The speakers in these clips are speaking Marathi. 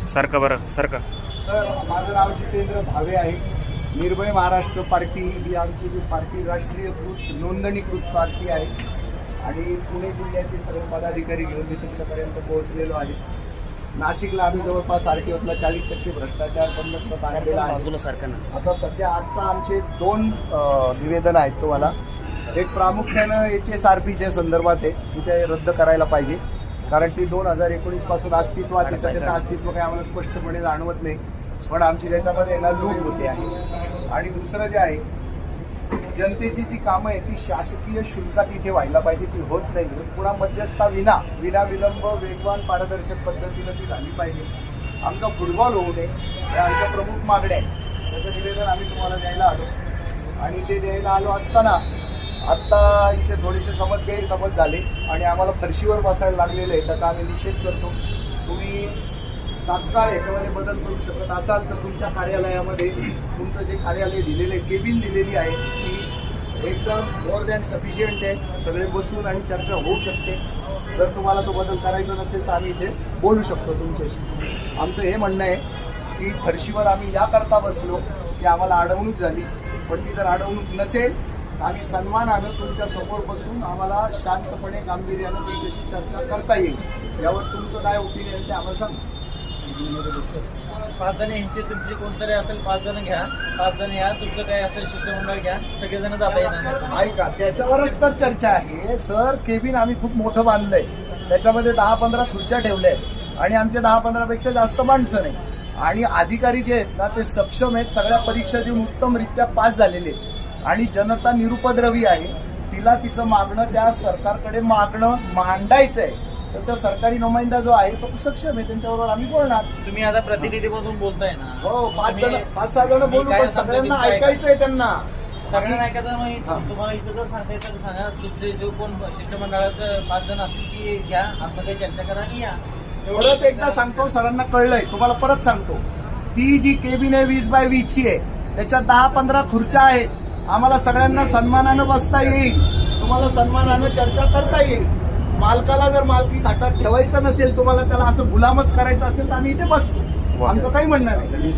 सारखं बरं सारखं. सर, माझं नाव जितेंद्र भावे आहे. निर्भय महाराष्ट्र पार्टी ही आमची पार्टी राष्ट्रीयकृत नोंदणीकृत पार्टी आहे आणि पुणे जिल्ह्याचे सर्व पदाधिकारी घेऊन मी तुमच्यापर्यंत पोहोचलेलो आहे. नाशिकला आम्ही जवळपास RTOतला 40% भ्रष्टाचार बंद आणलेला आहे. आता सध्या आजचा आमचे 2 निवेदन आहेत तुम्हाला. एक प्रामुख्यानं HSRPच्या संदर्भात आहे की ते रद्द करायला पाहिजे, कारण ती 2019 पासून अस्तित्वात आहे. त्याचं अस्तित्व काही आम्हाला स्पष्टपणे जाणवत नाही, पण आमची त्याच्यामध्ये ना लूट होते आहे. आणि दुसरं जे आहे, जनतेची जी कामं आहे ती शासकीय शुल्कात इथे व्हायला पाहिजे, ती होत नाही. पुन्हा मध्यस्थाविना विलंब वेगवान पारदर्शक पद्धतीनं ती झाली पाहिजे. आमचा फुटबॉल होऊ नये या आमच्या प्रमुख मागण्या आहेत. त्याचं निवेदन आम्ही तुम्हाला द्यायला आलो आणि ते द्यायला आलो असताना आत्ता इथे थोडेसे गैरसमज झाले आणि आम्हाला फरशीवर बसायला लागलेलं आहे. त्याचा आम्ही निषेध करतो. तुम्ही तात्काळ याच्यामध्ये बदल करू शकत असाल तर तुमच्या कार्यालयामध्ये तुमचं जे कार्यालय दिलेलं आहे, केबिन दिलेली आहे, ती एकदम मोर दॅन सफिशियंट आहे. सगळे बसून आणि चर्चा होऊ शकते. जर तुम्हाला तो बदल करायचा नसेल तर आम्ही इथे बोलू शकतो तुमच्याशी. आमचं हे म्हणणं आहे की फरशीवर आम्ही याकरता बसलो की आम्हाला अडवणूक झाली, पण ती जर अडवणूक नसेल आम्ही सन्मानानं तुमच्या समोर बसून आम्हाला शांतपणे गांभीर्यानं तुमच्याशी चर्चा करता येईल. यावर तुमचं काय ओपिनियन ते आम्हाला सांगा. 5 जण यांची तुमची कोणतरी असेल, 5 जण घ्या, 5 जण या, तुमचं काय असेल शिष्टमंडळ घ्या, सगळेजण जाता येणार. ऐका, त्याच्यावरच तर चर्चा आहे सर. केबिन आम्ही खूप मोठं बांधलंय, त्याच्यामध्ये 10-15 खुर्च्या ठेवल्या आहेत आणि आमचे 10-15 पेक्षा जास्त माणसं नाही. आणि अधिकारी जे आहेत ना ते सक्षम आहेत, सगळ्या परीक्षा देऊन उत्तमरित्या पास झालेले आहेत. आणि जनता निरुपद्रवी आहे, तिला तिचं मागणं त्या सरकारकडे मांडायचं आहे. तर तो सरकारी नुमाइंदा जो आहे तो सक्षम आहे, त्यांच्याबरोबर आम्ही बोलणार. तुम्ही आता प्रतिनिधी मधून बोलताय ना? हो, 5-6 जण बोलू, पण सगळ्यांना ऐकायचं आहे. त्यांना सगळ्यांना ऐकायचं. मग तुम्हाला इथं जर सांगायचं तर सांगा, तुमचे जो कोण शिष्टमंडळाचं 5 जण असतील ती घ्या, आतमध्ये चर्चा करा आणि या. परत एकदा सांगतो, सरांना कळलंय, तुम्हाला परत सांगतो. ती जी केबिन आहे 20x20ची आहे, त्याच्यात 10-15 खुर्च्या आहेत. आम्हाला सगळ्यांना सन्मानानं बसता येईल, तुम्हाला सन्मानानं चर्चा करता येईल. मालकाला जर मालकी थाटात ठेवायचं नसेल, तुम्हाला त्याला असं गुलामच करायचं असेल तर आम्ही इथे बसतो. आमचं काही म्हणणं नाही.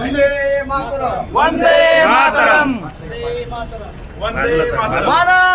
वंदे मातरम. वंदे मातरम. वंदे मातरम.